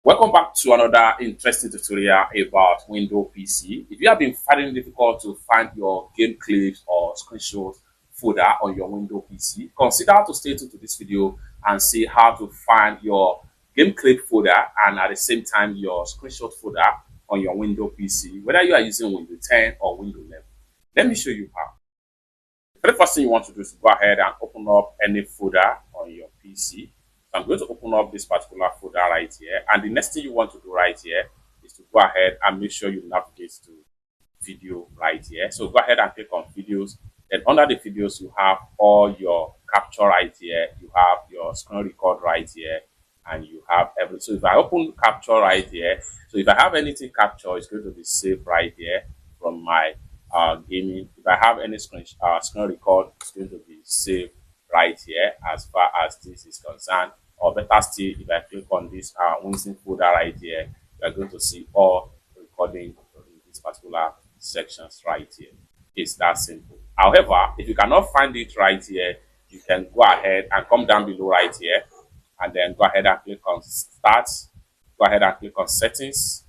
Welcome back to another interesting tutorial about Windows PC. If you have been finding it difficult to find your game clips or screenshot folder on your Windows PC, consider to stay tuned to this video and see how to find your game clip folder and at the same time your screenshot folder on your Windows PC, whether you are using Windows 10 or Windows 11. Let me show you how. The very first thing you want to do is to go ahead and open up any folder on your PC. So I'm going to open up this particular folder right here. And the next thing you want to do right here is to go ahead and make sure you navigate to video right here. So go ahead and click on videos. Then under the videos, you have all your capture right here. You have your screen record right here. And you have everything. So if I open capture right here, so if I have anything capture, it's going to be saved right here from my gaming. If I have any screen record, it's going to be saved right here as far as this is concerned. Or better still, if I click on this Winston folder right here, you are going to see all recording in this particular sections right here. It's that simple. However, if you cannot find it right here, you can go ahead and come down below right here and then go ahead and click on start. Go ahead and click on settings.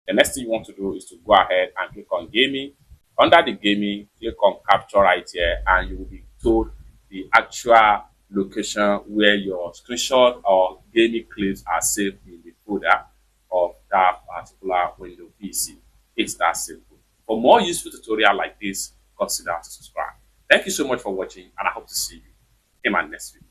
The next thing you want to do is to go ahead and click on gaming. Under the gaming, click on capture right here and you will be told the actual location where your screenshot or gaming clips are saved in the folder of that particular Windows PC. It's that simple. For more useful tutorial like this, consider to subscribe. Thank you so much for watching and I hope to see you in my next video.